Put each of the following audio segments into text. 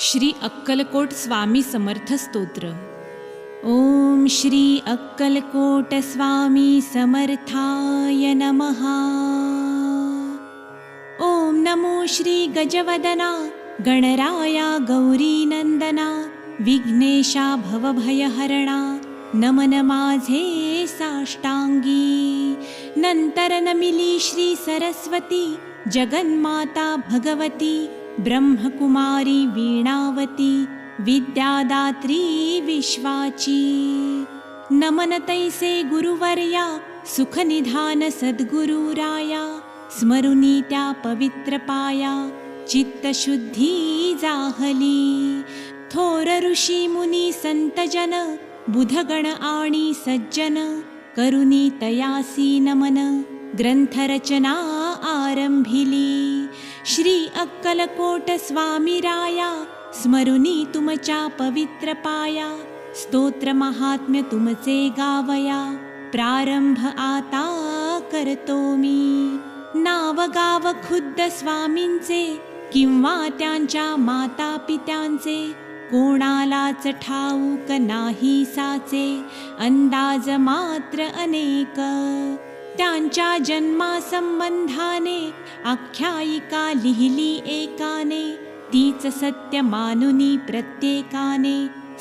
श्री अक्कलकोट स्वामी समर्थ स्तोत्र। ओम श्री अक्कलकोट स्वामी समर्थाय नमः। ओम नमो श्री गजवदना गणराया गौरीनंदना विघ्नेशा भवभयहरणा नमन माझे साष्टांगी। नंतर नमिली श्री सरस्वती जगन्माता भगवती ब्रह्मकुमारी वीणावती विद्यादात्री विश्वाची। नमन तैसे गुरुवर्या सुखनिधान सद्गुरुराया स्मरुनी त्या पवित्र पाया चित्तशुद्धी जाहली। थोर ऋषी मुनी संतजन बुधगण आणि सज्जन करुनी तयासी नमन ग्रंथरचना आरंभिली। श्री अक्कलकोट स्वामी राया स्मरुनी तुमच्या पवित्र पाया स्तोत्र महात्म्य तुमचे गावया प्रारंभ आता करतो मी। नाव गाव खुद्द स्वामींचे किंवा त्यांच्या माता पित्यांचे कोणालाच ठाऊक नाही साचे अंदाज मात्र अनेक। त्यांच्या जन्मासंबंधाने आख्यायिका लिहिली एकाने तीच सत्य मानुनी प्रत्येकाने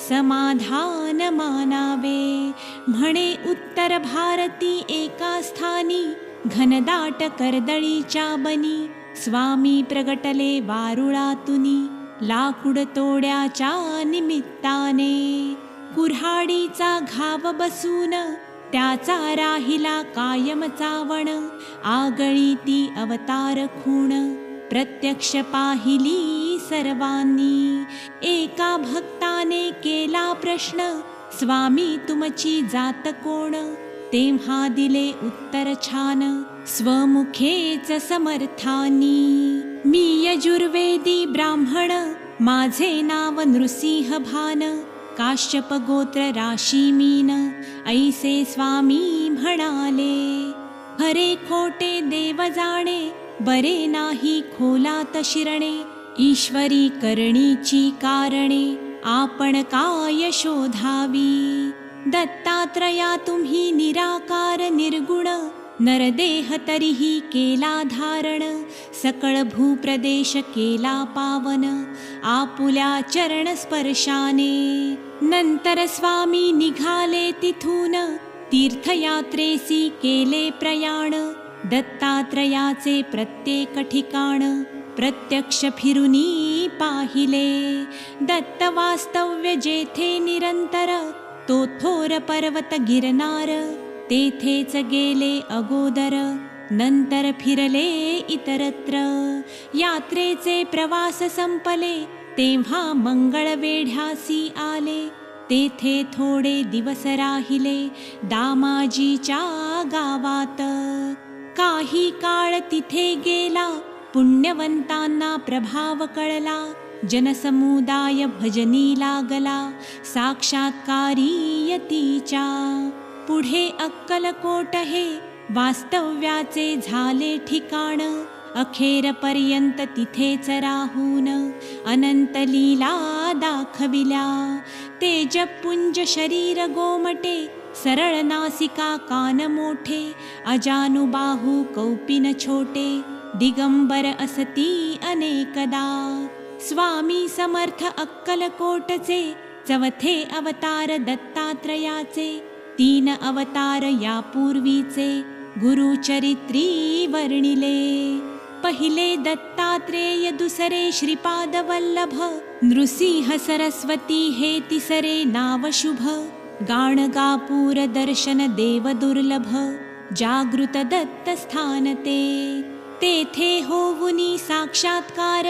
समाधान मानावे। म्हणे उत्तर भारती एका स्थानी घनदाट कर्दळीच्या बनी स्वामी प्रगटले वारुळातुनी लाकूड तोड्याच्या निमित्ताने। कुऱ्हाडीचा घाव बसून त्याचा राहिला कायम चावण आगळी ती अवतार खूण प्रत्यक्ष पाहिली सर्वांनी। एका भक्ताने केला प्रश्न स्वामी तुमची जात कोण तेव्हा दिले उत्तर छान स्वमुखेच समर्थानी। मी यजुर्वेदी ब्राह्मण माझे नाव नृसिंह भान काश्यप गोत्र राशी मीन ऐसे स्वामी म्हणाले। खरे खोटे देव जाणे बरे नाही खोलात शिरणे ईश्वरी करणीची कारणे आपण काय शोधावी। दत्तात्रया तुम्ही निराकार निर्गुण नरदेह तरीही केला धारण सकळ भूप्रदेश केला पावन आपुल्या चरण स्पर्शाने। नंतर स्वामी निघाले तिथून तीर्थयात्रेसी केले प्रयाण दत्तात्रयाचे प्रत्येक ठिकाण प्रत्यक्ष फिरुनी पाहिले। दत्त वास्तव्य जेथे निरंतर तो थोर पर्वत गिरनार तेथेच गेले अगोदर नंतर फिरले इतरत्र। यात्रेचे प्रवास संपले तेव्हा मंगळवेढ्यासी आले तेथे थोडे दिवस राहिले दामाजीच्या गावात। काही काळ तिथे गेला पुण्यवंतांना प्रभाव कळला जनसमुदाय भजनी लागला साक्षात्कारी यतीच्या। पुढे अक्कलकोट हे वास्तव्याचे झाले ठिकाण अखेरपर्यंत तिथेच राहून अनंत लीला दाखविल्या। तेजपुंज शरीर गोमटे सरळ नासिका कान मोठे अजानुबाहू कौपिन छोटे दिगंबर असती अनेकदा। स्वामी समर्थ अक्कलकोटचे चौथे अवतार दत्तात्रयाचे तीन अवतार यापूर्वीचे गुरुचरित्री वर्णिले। पहिले दत्तात्रेय दुसरे श्रीपाद वल्लभ नृसिंह सरस्वती हे तिसरे नाव शुभ। गाणगापूर दर्शन देव दुर्लभ जागृत दत्त स्थान तेथे होऊनी साक्षात्कार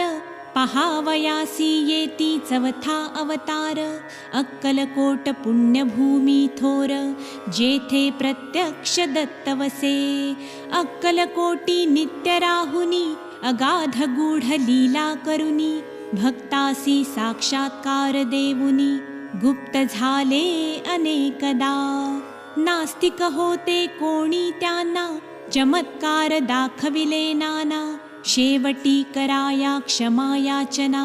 पहावयासी येती चवथा अवतार अक्कलकोट पुण्यभूमी थोर जेथे प्रत्यक्ष दत्त वसे। अक्कलकोटी नित्य राहुनी अगाध गूढ लीला करुनी भक्तासी साक्षात्कार देऊनी गुप्त झाले अनेकदा। नास्तिक होते कोणी त्यांना चमत्कार दाखविले नाना शेवटी कराया क्षमा याचना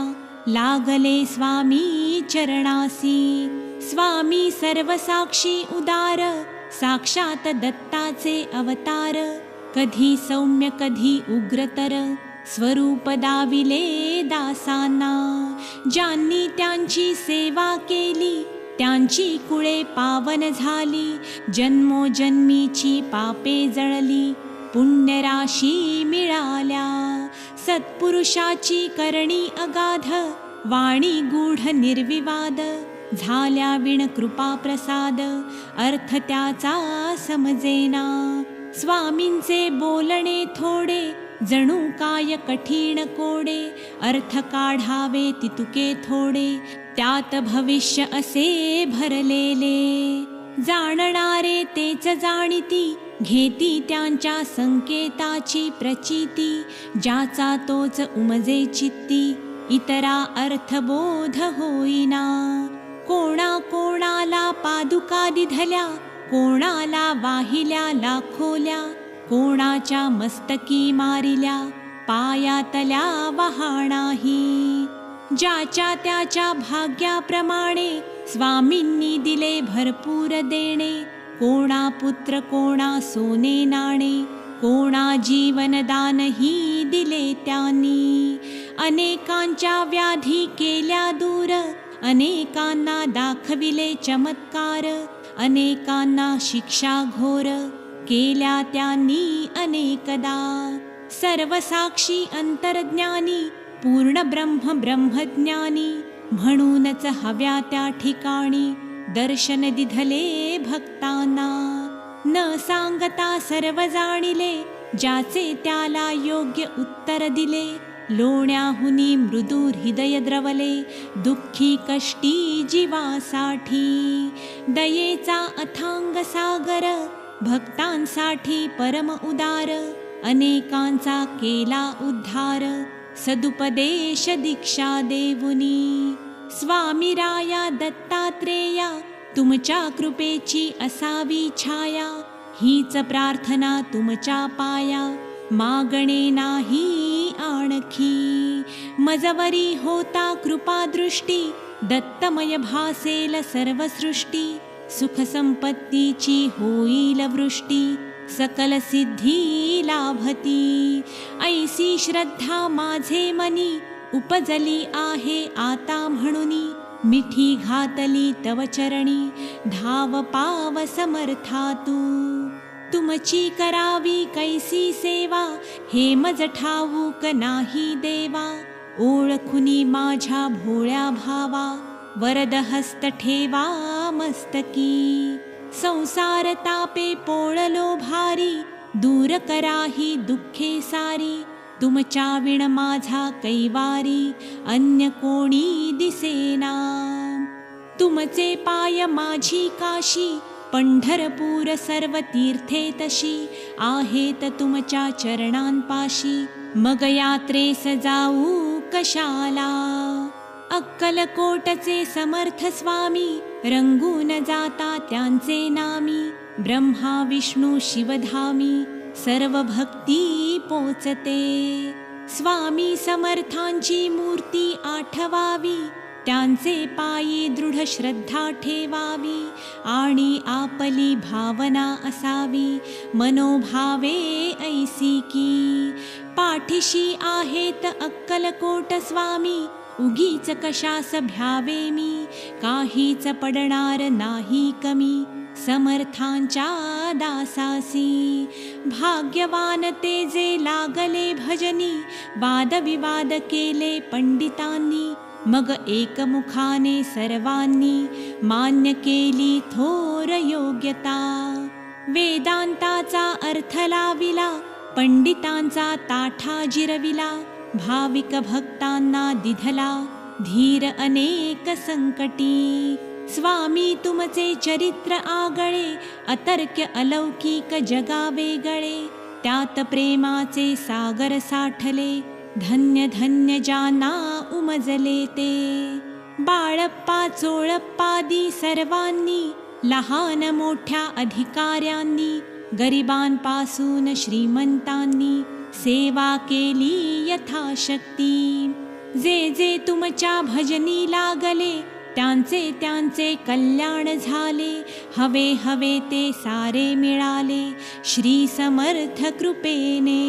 लागले स्वामी चरणासी. स्वामी सर्वसाक्षी उदार, साक्षात दत्ताचे अवतार. कधी सौम्य कधी उग्रतर, स्वरूप दाविले दासांना. ज्यांनी त्यांची सेवा केली, त्यांची कुळे पावन झाली. जन्मोजन्मीची पापे जळली, पुण्यराशी मिळाल्या. सत्पुरुषाची करणी अगाध, वाणी गूढ निर्विवाद. झाल्या विण कृपा प्रसाद, अर्थ त्याचा समजेना. स्वामींचे बोलणे थोडे, जणू काय कठीण कोडे. अर्थ काढावे तितुके थोडे, त्यात भविष्य असे भरलेले. जाणणारे तेच जाणिती, घेती त्यांच्या संकेताची प्रचिती. ज्याचा तोच उमजे चित्ती, इतरा अर्थबोध होईना. कोणा कोणाला पादुका दिधल्या, कोणाला वाहिल्या लाखोल्या. कोणाच्या मस्तकी मारिल्या, पायातल्या वहाणाही. ज्याच्या त्याच्या भाग्याप्रमाणे, स्वामींनी दिले भरपूर देणे. कोणा पुत्र कोणा सोने नाणे, कोणा जीवनदानही दिले त्यांनी. अनेकांच्या व्याधी केल्या दूर, अनेकांना दाखविले चमत्कार. अनेकांना शिक्षा घोर, केल्या त्यांनी अनेकदा. सर्वसाक्षी अंतर्ज्ञानी, पूर्ण ब्रह्म ब्रह्मज्ञानी. म्हणूनच हव्या त्या ठिकाणी, दर्शन दिधले भक्तांना. न सांगता सर्व जाणिले, ज्याचे त्याला योग्य उत्तर दिले. लोण्याहुनी मृदू हृदय द्रवले, दुःखी कष्टी जीवासाठी. दयेचा अथांग सागर, भक्तांसाठी परम उदार. अनेकांचा केला उद्धार, सदुपदेश दीक्षा देऊनी. स्वामी राया दत्तात्रेया, तुमच्या कृपेची असावी छाया. हीच प्रार्थना तुमच्या पाया, मागणे नाही आणखी. मजवरी होता कृपा दृष्टी, दत्तमय भासेल सर्व सृष्टी. सुख संपत्तीची होईल वृष्टी, सकल सिद्धी लाभती. ऐसी श्रद्धा माझे मनी, उपजली आहे आता म्हणुनी. मिठी घातली तव चरणी, धाव पाव समर्था तू. तुमची करावी कैसी सेवा, हे मज ठाऊक नाही देवा. ओळखुनी माझ्या भोळ्या भावा, वरद हस्त ठेवा मस्तकी. संसार तापे पोळलो भारी, दूर कराही दुःखे सारी. तुमच्या विण माझा कैवारी, अन्य कोणी दिसेना. तुमचे पाय माझी काशी, पंढरपूर सर्व तीर्थे तशी. आहेत तुमच्या चरणांपाशी, मग यात्रेस जाऊ कशाला. अक्कलकोटचे समर्थ स्वामी, रंगून जाता त्यांचे नामी. ब्रह्मा विष्णू शिवधामी, सर्व भक्ती पोचते. स्वामी समर्थांची मूर्ती आठवावी, त्यांचे पायी दृढ श्रद्धा ठेवावी. आणि आपली भावना असावी, मनोभावे ऐसी की. पाठीशी आहेत अक्कलकोट स्वामी, उगीच कशास भ्यावे मी. काहीच पडणार नाही कमी, समर्थांच्या दासासी. भाग्यवान ते जे लागले भजनी, वादविवाद केले पंडितांनी. मग एकमुखाने सर्वांनी, मान्य केली थोर योग्यता. वेदांताचा अर्थ लाविला, पंडितांचा ताठा जिरविला. भाविक भक्तांना दिधला, धीर अनेक संकटी. स्वामी तुमचे चरित्र आगळे, अतर्क्य अलौकिक जगा वेगळे. त्यात प्रेमाचे सागर साठले, धन्य धन्य जाना उमजले ते. बाळप्पा चोळप्पादी सर्वांनी, लहान मोठ्या अधिकाऱ्यांनी. गरिबांपासून श्रीमंतांनी, सेवा केली यथाशक्ती. जे जे तुमच्या भजनी लागले, त्यांचे त्यांचे कल्याण झाले. हवे हवे ते सारे मिळाले, श्री समर्थ कृपेने.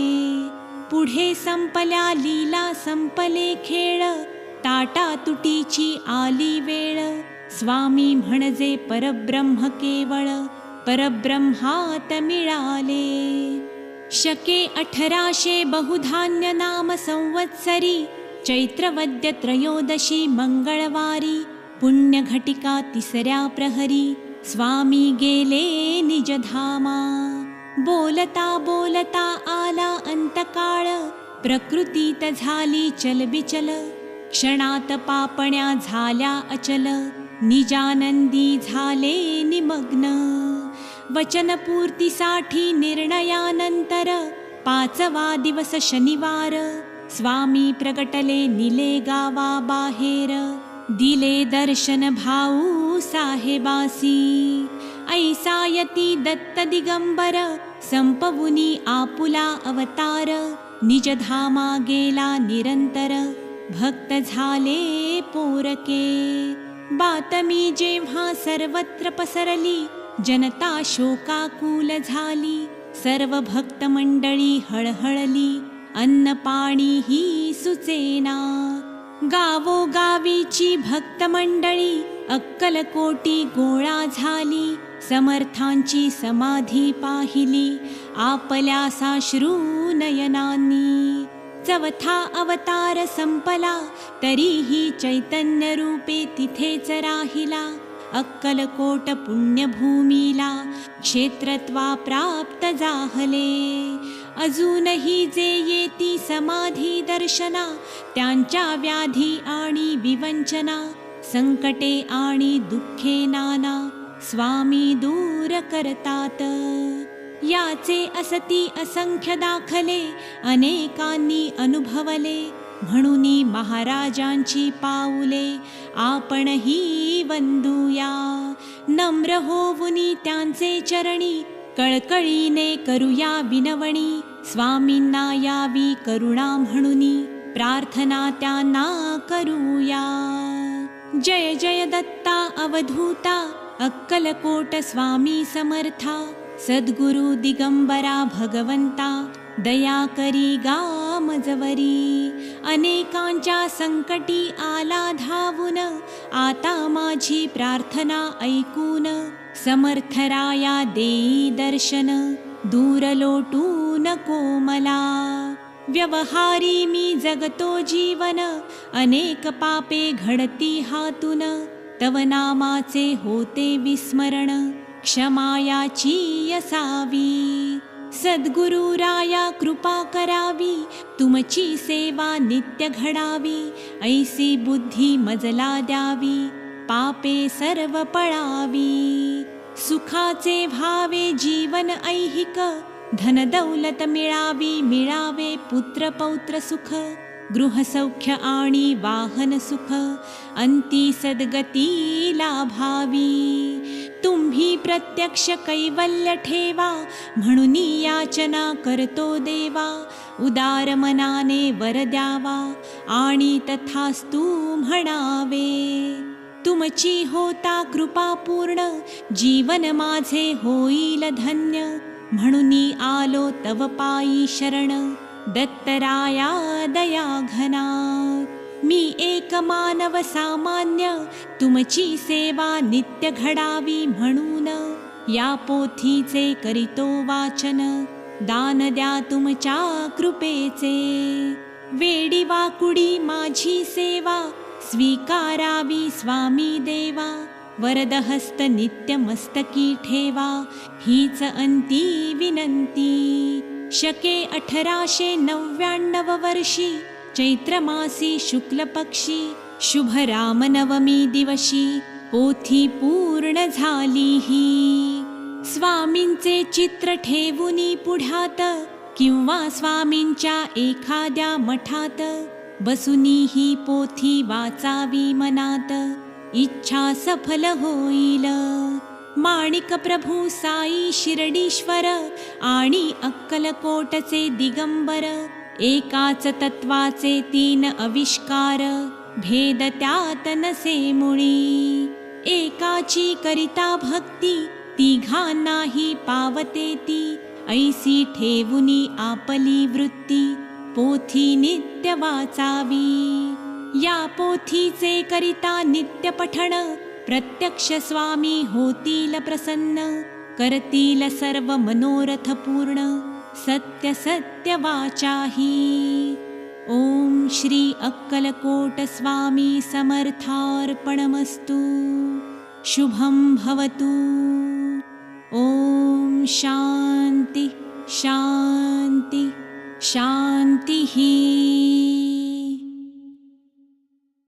पुढे संपल्या लीला, संपले खेळ, ताटा तुटीची आली वेळ. स्वामी म्हणजे परब्रह्म केवळ, परब्रह्मात मिळाले. शके 1800 बहुधान्य नाम संवत्सरी, चैत्रवद्य त्रयोदशी मंगळवारी. पुण्यघटिका 3ऱ्या प्रहरी, स्वामी गेले निजधामा. बोलता बोलता आला अंतकाळ, प्रकृतीत झाली चलबिचल. क्षणात पापण्या झाल्या अचल, निजानंदी झाले निमग्न. वचनपूर्तीसाठी निर्णयानंतर, 5वा दिवस शनिवार. स्वामी प्रगटले निले गावाबाहेर, दिले दर्शन भाऊ साहेबासी. ऐसा यती दत्त दिगंबर, संपवुनी आपुला अवतार. निजधामा गेला निरंतर, भक्त झाले पोरके. बातमी जेव्हा सर्वत्र पसरली, जनता शोकाकुल झाली. सर्व भक्त मंडळी हळहळली, अन्न पाणी ही सुचेना. गावोगावीची भक्त मंडळी, अक्कलकोटी गोळा झाली. समर्थांची समाधी पाहिली, आपल्या साश्रू नयनांनी. 4था अवतार संपला, तरीही चैतन्य रूपे तिथेच राहिला. अक्कलकोट पुण्यभूमीला, क्षेत्रत्वा प्राप्त जाहले. अजूनही जे येती समाधी दर्शना, त्यांच्या व्याधी आणि विवंचना. संकटे आणि दुःखे नाना, स्वामी दूर करतात. याचे असती असंख्य दाखले, अनेकांनी अनुभवले. म्हणूनी महाराजांची पाऊले, आपणही वंदूया. नम्र होवुनी त्यांचे चरणी, कळकळीने करूया विनवणी. स्वामींना यावी करुणा म्हणूनी, प्रार्थना त्यांना करूया. जय जय दत्ता अवधूता, अक्कलकोट स्वामी समर्था. सद्गुरु दिगंबरा भगवंता, दया करी गा मजवरी. अनेकांच्या संकटी आला धावून, आता माझी प्रार्थना ऐकून. समर्थराया देई दर्शन, दूर लोटू नको मला. व्यवहारी मी जगतो जीवन, अनेक पापे घडती हातून. तव नामाचे होते विस्मरण, क्षमायाची असावी. सद्गुरु राया कृपा करावी, तुमची सेवा नित्य घडावी. ऐसी बुद्धी मजला द्यावी, पापे सर्व पळावी. सुखाचे व्हावे जीवन ऐहिक, धन दौलत मिळावी. मिळावे पुत्र पौत्र सुख, गृहसौख्य आणि वाहन सुख. अंती सद्गती लाभावी. तुम्ही प्रत्यक्ष कैवल्य ठेवा, म्हणून याचना करतो देवा. उदार मनाने वर द्यावा, आणि तथास्तु म्हणावे. तुमची होता कृपा पूर्ण, जीवन माझे होईल धन्य. म्हणून आलो तव पायी शरण, दत्तराया दया घना. मी एक मानव सामान्य, तुमची सेवा नित्य घडावी म्हणून. या पोथीचे करीतो वाचन, दान द्या तुमच्या कृपेचे. वेडी वाकुडी माझी सेवा, स्वीकारावी स्वामी देवा. वरदहस्त नित्य मस्तकी ठेवा, हीच अंती विनंती. शके 1899 वर्षी, चैत्रमासी शुक्ल पक्षी. शुभ रामनवमी दिवशी, पोथी पूर्ण झाली ही. स्वामींचे चित्र ठेवुनी पुढ्यात, किंवा स्वामींच्या एखाद्या मठात. बसुनी ही पोथी वाचावी मनात, इच्छा सफल होईल. माणिक प्रभू साई शिर्डीश्वर, आणि अक्कलकोटचे दिगंबर. एकाच तत्वाचे तीन आविष्कार, भेद त्यात नसे मुळी. एकाची करिता भक्ती, तिघांनाही पावते ती. ऐसी ठेवुनी आपली वृत्ती, पोथी नित्य वाचावी. या पोथीचे करिता नित्य पठण, प्रत्यक्ष स्वामी होतील प्रसन्न. करतील सर्व मनोरथ पूर्ण, सत्य सत्य वाचाही. ओम श्री अक्कलकोट स्वामी समर्थार्पणमस्तु. शुभं भवतु. ओम शांती शांती शांती.